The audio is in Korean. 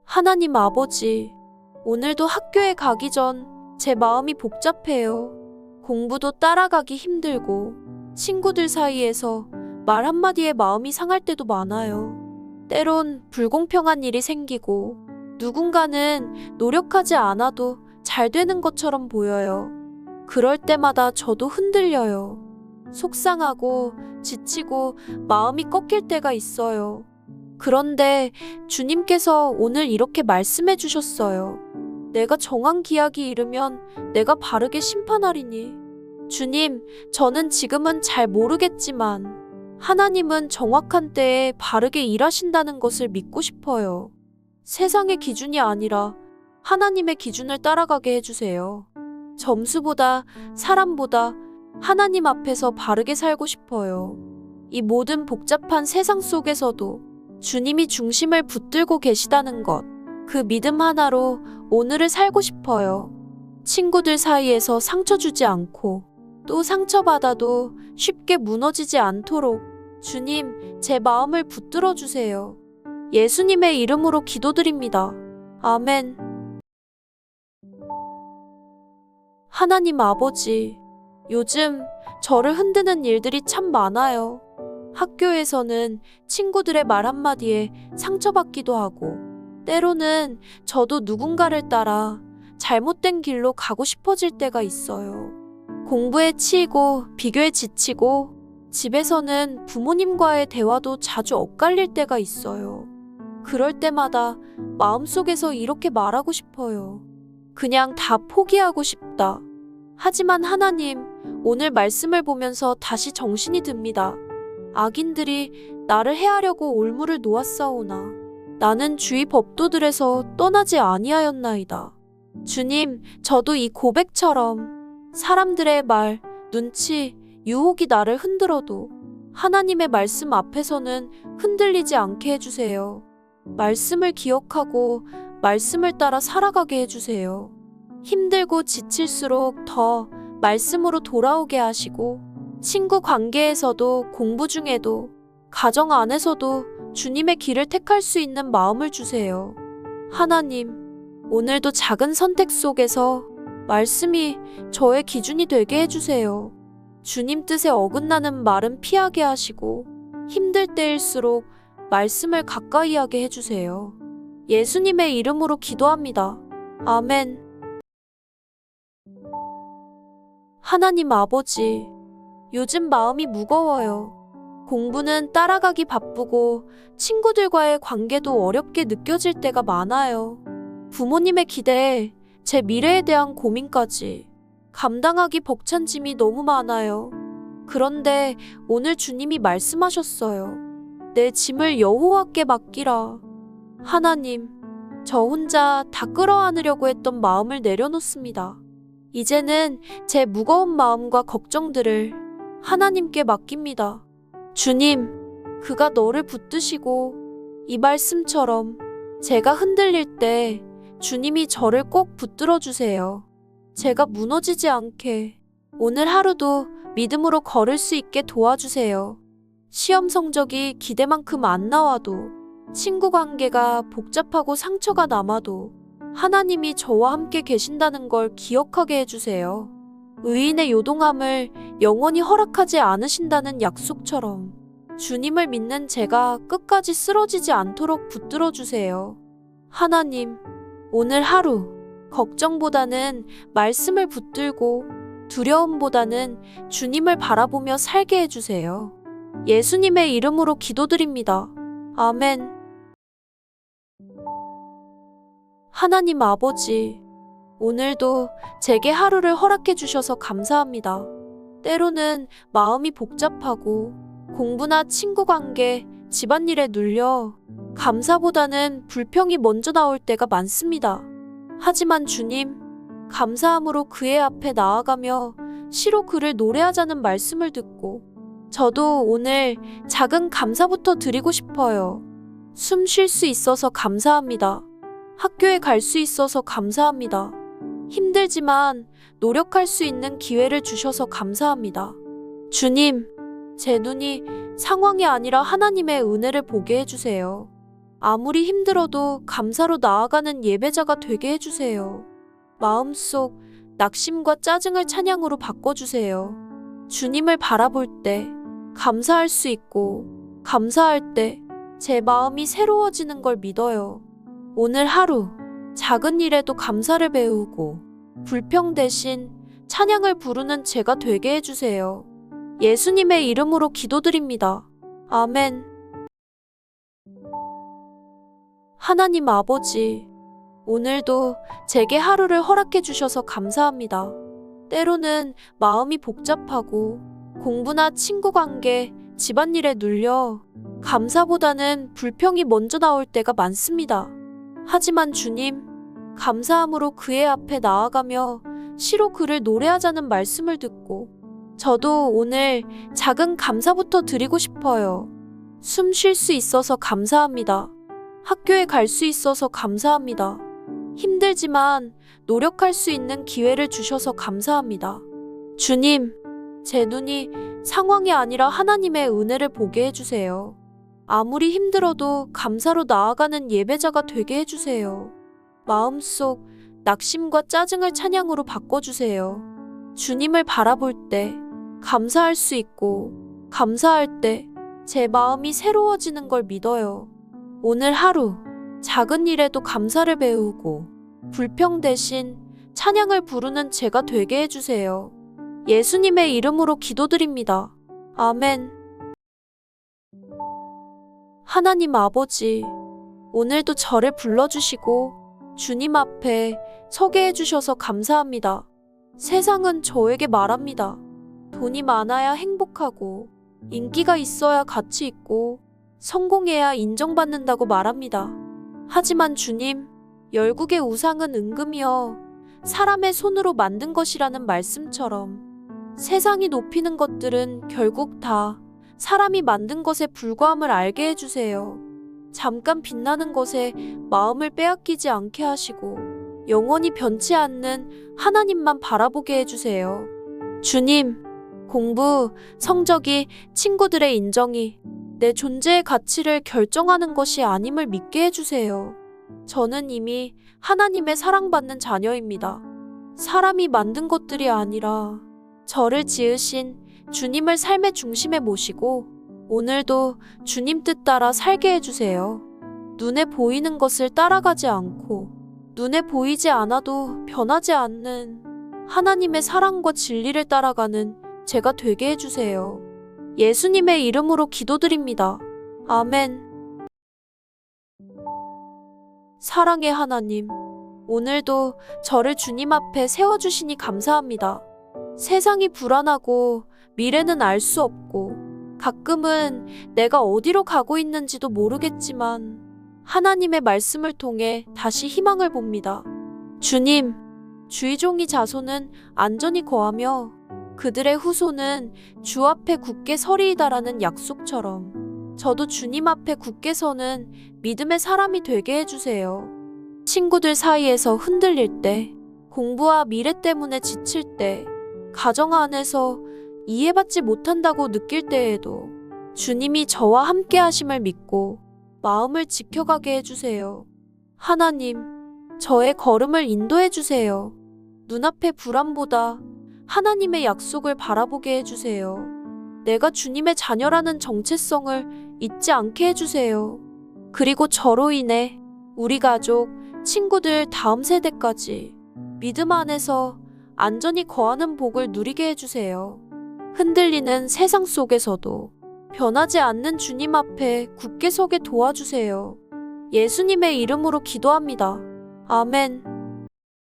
하나님 아버지, 오늘도 학교에 가기 전 제 마음이 복잡해요. 공부도 따라가기 힘들고 친구들 사이에서 말 한마디에 마음이 상할 때도 많아요. 때론 불공평한 일이 생기고 누군가는 노력하지 않아도 잘 되는 것처럼 보여요. 그럴 때마다 저도 흔들려요. 속상하고 지치고 마음이 꺾일 때가 있어요. 그런데 주님께서 오늘 이렇게 말씀해 주셨어요. 내가 정한 기약이 이르면 내가 바르게 심판하리니. 주님, 저는 지금은 잘 모르겠지만 하나님은 정확한 때에 바르게 일하신다는 것을 믿고 싶어요. 세상의 기준이 아니라 하나님의 기준을 따라가게 해주세요. 점수보다 사람보다 하나님 앞에서 바르게 살고 싶어요. 이 모든 복잡한 세상 속에서도 주님이 중심을 붙들고 계시다는 것, 그 믿음 하나로 오늘을 살고 싶어요. 친구들 사이에서 상처 주지 않고 또 상처받아도 쉽게 무너지지 않도록 주님, 제 마음을 붙들어 주세요. 예수님의 이름으로 기도드립니다. 아멘. 하나님 아버지, 요즘 저를 흔드는 일들이 참 많아요. 학교에서는 친구들의 말 한마디에 상처받기도 하고, 때로는 저도 누군가를 따라 잘못된 길로 가고 싶어질 때가 있어요. 공부에 치이고 비교에 지치고 집에서는 부모님과의 대화도 자주 엇갈릴 때가 있어요. 그럴 때마다 마음속에서 이렇게 말하고 싶어요. 그냥 다 포기하고 싶다. 하지만 하나님, 오늘 말씀을 보면서 다시 정신이 듭니다. 악인들이 나를 해하려고 올무를 놓았사오나 나는 주의 법도들에서 떠나지 아니하였나이다. 주님, 저도 이 고백처럼 사람들의 말, 눈치, 유혹이 나를 흔들어도 하나님의 말씀 앞에서는 흔들리지 않게 해주세요. 말씀을 기억하고 말씀을 따라 살아가게 해주세요. 힘들고 지칠수록 더 말씀으로 돌아오게 하시고 친구 관계에서도 공부 중에도 가정 안에서도 주님의 길을 택할 수 있는 마음을 주세요. 하나님, 오늘도 작은 선택 속에서 말씀이 저의 기준이 되게 해주세요. 주님 뜻에 어긋나는 말은 피하게 하시고 힘들 때일수록 말씀을 가까이 하게 해주세요. 예수님의 이름으로 기도합니다. 아멘. 하나님 아버지, 요즘 마음이 무거워요. 공부는 따라가기 바쁘고 친구들과의 관계도 어렵게 느껴질 때가 많아요. 부모님의 기대에 제 미래에 대한 고민까지 감당하기 벅찬 짐이 너무 많아요. 그런데 오늘 주님이 말씀하셨어요. 내 짐을 여호와께 맡기라. 하나님, 저 혼자 다 끌어안으려고 했던 마음을 내려놓습니다. 이제는 제 무거운 마음과 걱정들을 하나님께 맡깁니다. 주님, 그가 너를 붙드시고 이 말씀처럼 제가 흔들릴 때 주님이 저를 꼭 붙들어 주세요. 제가 무너지지 않게 오늘 하루도 믿음으로 걸을 수 있게 도와주세요. 시험 성적이 기대만큼 안 나와도 친구 관계가 복잡하고 상처가 남아도 하나님이 저와 함께 계신다는 걸 기억하게 해주세요. 의인의 요동함을 영원히 허락하지 않으신다는 약속처럼 주님을 믿는 제가 끝까지 쓰러지지 않도록 붙들어 주세요. 하나님, 오늘 하루 걱정보다는 말씀을 붙들고 두려움보다는 주님을 바라보며 살게 해주세요. 예수님의 이름으로 기도드립니다. 아멘. 하나님 아버지, 오늘도 제게 하루를 허락해 주셔서 감사합니다. 때로는 마음이 복잡하고 공부나 친구 관계, 집안일에 눌려 감사보다는 불평이 먼저 나올 때가 많습니다. 하지만 주님, 감사함으로 그의 앞에 나아가며 시로 그를 노래하자는 말씀을 듣고 저도 오늘 작은 감사부터 드리고 싶어요. 숨 쉴 수 있어서 감사합니다. 학교에 갈 수 있어서 감사합니다. 힘들지만 노력할 수 있는 기회를 주셔서 감사합니다. 주님, 제 눈이 상황이 아니라 하나님의 은혜를 보게 해주세요. 아무리 힘들어도 감사로 나아가는 예배자가 되게 해주세요. 마음속 낙심과 짜증을 찬양으로 바꿔주세요. 주님을 바라볼 때 감사할 수 있고, 감사할 때 제 마음이 새로워지는 걸 믿어요. 오늘 하루 작은 일에도 감사를 배우고 불평 대신 찬양을 부르는 제가 되게 해주세요. 예수님의 이름으로 기도드립니다. 아멘. 하나님 아버지, 오늘도 제게 하루를 허락해 주셔서 감사합니다. 때로는 마음이 복잡하고 공부나 친구 관계, 집안일에 눌려 감사보다는 불평이 먼저 나올 때가 많습니다. 하지만 주님, 감사함으로 그의 앞에 나아가며 시로 그를 노래하자는 말씀을 듣고 저도 오늘 작은 감사부터 드리고 싶어요. 숨 쉴 수 있어서 감사합니다. 학교에 갈 수 있어서 감사합니다. 힘들지만 노력할 수 있는 기회를 주셔서 감사합니다. 주님, 제 눈이 상황이 아니라 하나님의 은혜를 보게 해주세요. 아무리 힘들어도 감사로 나아가는 예배자가 되게 해주세요. 마음속 낙심과 짜증을 찬양으로 바꿔주세요. 주님을 바라볼 때 감사할 수 있고, 감사할 때 제 마음이 새로워지는 걸 믿어요. 오늘 하루 작은 일에도 감사를 배우고 불평 대신 찬양을 부르는 제가 되게 해주세요. 예수님의 이름으로 기도드립니다. 아멘. 하나님 아버지, 오늘도 저를 불러주시고 주님 앞에 서게 해주셔서 감사합니다. 세상은 저에게 말합니다. 돈이 많아야 행복하고, 인기가 있어야 가치 있고, 성공해야 인정받는다고 말합니다. 하지만 주님, 열국의 우상은 은금이여 사람의 손으로 만든 것이라는 말씀처럼 세상이 높이는 것들은 결국 다 사람이 만든 것에 불과함을 알게 해주세요. 잠깐 빛나는 것에 마음을 빼앗기지 않게 하시고 영원히 변치 않는 하나님만 바라보게 해주세요. 주님, 공부, 성적이, 친구들의 인정이 내 존재의 가치를 결정하는 것이 아님을 믿게 해주세요. 저는 이미 하나님의 사랑받는 자녀입니다. 사람이 만든 것들이 아니라 저를 지으신 주님을 삶의 중심에 모시고 오늘도 주님 뜻 따라 살게 해주세요. 눈에 보이는 것을 따라가지 않고 눈에 보이지 않아도 변하지 않는 하나님의 사랑과 진리를 따라가는 제가 되게 해주세요. 예수님의 이름으로 기도드립니다. 아멘. 사랑의 하나님, 오늘도 저를 주님 앞에 세워주시니 감사합니다. 세상이 불안하고 미래는 알 수 없고 가끔은 내가 어디로 가고 있는지도 모르겠지만 하나님의 말씀을 통해 다시 희망을 봅니다. 주님, 주의종이 자손은 안전히 거하며 그들의 후손은 주 앞에 굳게 서리이다라는 약속처럼 저도 주님 앞에 굳게 서는 믿음의 사람이 되게 해주세요. 친구들 사이에서 흔들릴 때, 공부와 미래 때문에 지칠 때, 가정 안에서 이해받지 못한다고 느낄 때에도 주님이 저와 함께 하심을 믿고 마음을 지켜가게 해주세요. 하나님, 저의 걸음을 인도해 주세요. 눈앞의 불안보다 하나님의 약속을 바라보게 해주세요. 내가 주님의 자녀라는 정체성을 잊지 않게 해주세요. 그리고 저로 인해 우리 가족, 친구들 다음 세대까지 믿음 안에서 안전히 거하는 복을 누리게 해주세요. 흔들리는 세상 속에서도 변하지 않는 주님 앞에 굳게 서게 도와주세요. 예수님의 이름으로 기도합니다. 아멘.